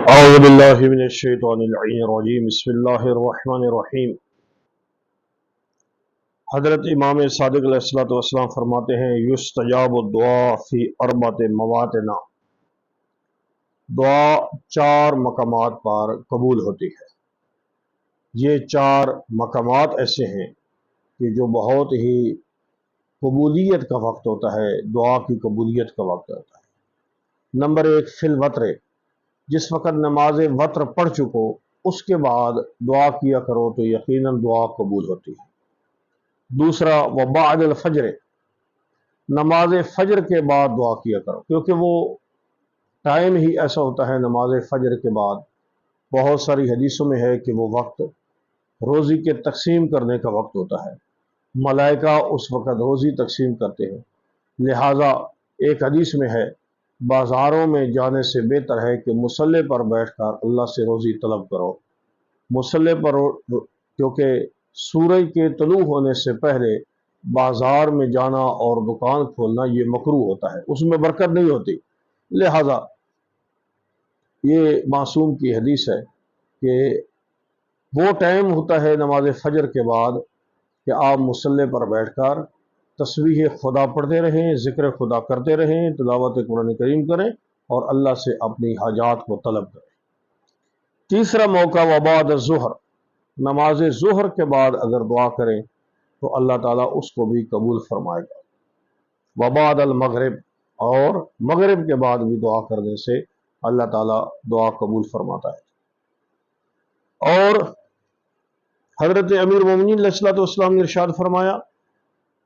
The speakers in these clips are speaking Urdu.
اعوذ باللہ من الشیطان اللعین الرجیم بسم اللہ الرحمن الرحیم۔ حضرت امام صادق علیہ السلام فرماتے ہیں یستجاب الدعاء فی اربعۃ مواطن، دعا 4 مقامات پر قبول ہوتی ہے۔ یہ 4 مقامات ایسے ہیں کہ جو بہت ہی قبولیت کا وقت ہوتا ہے، دعا کی قبولیت کا وقت ہوتا ہے۔ نمبر 1 فی الوتر، جس وقت نماز وتر پڑھ چکو اس کے بعد دعا کیا کرو تو یقیناً دعا قبول ہوتی ہے۔ دوسرا وبعد الفجر، نماز فجر کے بعد دعا کیا کرو، کیونکہ وہ ٹائم ہی ایسا ہوتا ہے نماز فجر کے بعد۔ بہت ساری حدیثوں میں ہے کہ وہ وقت روزی کے تقسیم کرنے کا وقت ہوتا ہے، ملائکہ اس وقت روزی تقسیم کرتے ہیں۔ لہٰذا ایک حدیث میں ہے بازاروں میں جانے سے بہتر ہے کہ مصلی پر بیٹھ کر اللہ سے روزی طلب کرو۔ مصلی پر، کیونکہ سورج کے طلوع ہونے سے پہلے بازار میں جانا اور دکان کھولنا یہ مکروہ ہوتا ہے، اس میں برکت نہیں ہوتی۔ لہذا یہ معصوم کی حدیث ہے کہ وہ ٹائم ہوتا ہے نماز فجر کے بعد کہ آپ مصلی پر بیٹھ کر تسبیح خدا پڑھتے رہیں، ذکر خدا کرتے رہیں، تلاوت قرآن کریم کریں اور اللہ سے اپنی حاجات کو طلب کریں۔ تیسرا موقع وبعد الظہر، نماز ظہر کے بعد اگر دعا کریں تو اللہ تعالیٰ اس کو بھی قبول فرمائے گا۔ وبعد المغرب، اور مغرب کے بعد بھی دعا کرنے سے اللہ تعالیٰ دعا قبول فرماتا ہے۔ اور حضرت امیر المومنین علیہ السلام نے ارشاد فرمایا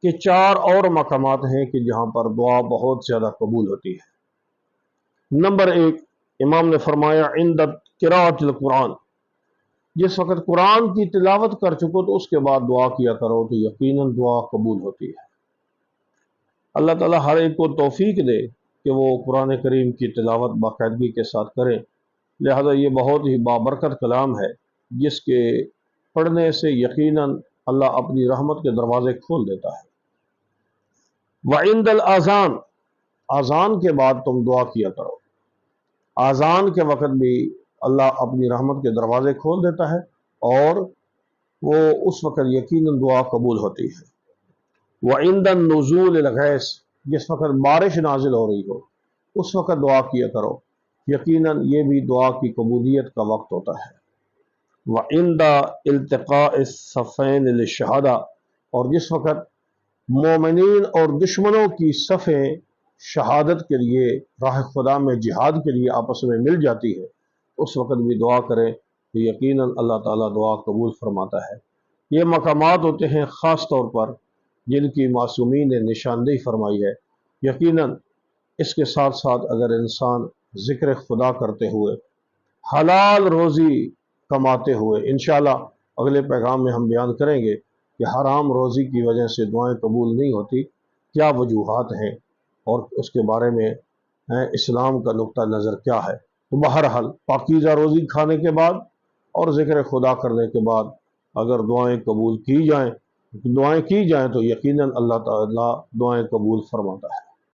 کہ 4 اور مقامات ہیں کہ جہاں پر دعا بہت زیادہ قبول ہوتی ہے۔ نمبر 1 امام نے فرمایا عند قراءۃ القرآن، جس وقت قرآن کی تلاوت کر چکو تو اس کے بعد دعا کیا کرو تو یقیناً دعا قبول ہوتی ہے۔ اللہ تعالیٰ ہر ایک کو توفیق دے کہ وہ قرآن کریم کی تلاوت باقاعدگی کے ساتھ کریں۔ لہذا یہ بہت ہی بابرکت کلام ہے جس کے پڑھنے سے یقیناً اللہ اپنی رحمت کے دروازے کھول دیتا ہے۔ وعند الاذان، اذان کے بعد تم دعا کیا کرو۔ اذان کے وقت بھی اللہ اپنی رحمت کے دروازے کھول دیتا ہے اور وہ اس وقت یقیناً دعا قبول ہوتی ہے۔ وعند النزول الغیث، جس وقت بارش نازل ہو رہی ہو اس وقت دعا کیا کرو، یقیناً یہ بھی دعا کی قبولیت کا وقت ہوتا ہے۔ وعند التقاء الصفین للشہادہ، اور جس وقت مومنین اور دشمنوں کی صفیں شہادت کے لیے راہ خدا میں جہاد کے لیے آپس میں مل جاتی ہے اس وقت بھی دعا کریں تو یقیناً اللہ تعالیٰ دعا قبول فرماتا ہے۔ یہ مقامات ہوتے ہیں خاص طور پر جن کی معصومین نے نشاندہی فرمائی ہے۔ یقیناً اس کے ساتھ ساتھ اگر انسان ذکر خدا کرتے ہوئے حلال روزی کماتے ہوئے، انشاءاللہ اگلے پیغام میں ہم بیان کریں گے کہ حرام روزی کی وجہ سے دعائیں قبول نہیں ہوتی، کیا وجوہات ہیں اور اس کے بارے میں اسلام کا نقطہ نظر کیا ہے۔ تو بہرحال پاکیزہ روزی کھانے کے بعد اور ذکر خدا کرنے کے بعد اگر دعائیں قبول کی جائیں تو یقیناً اللہ تعالیٰ دعائیں قبول فرماتا ہے۔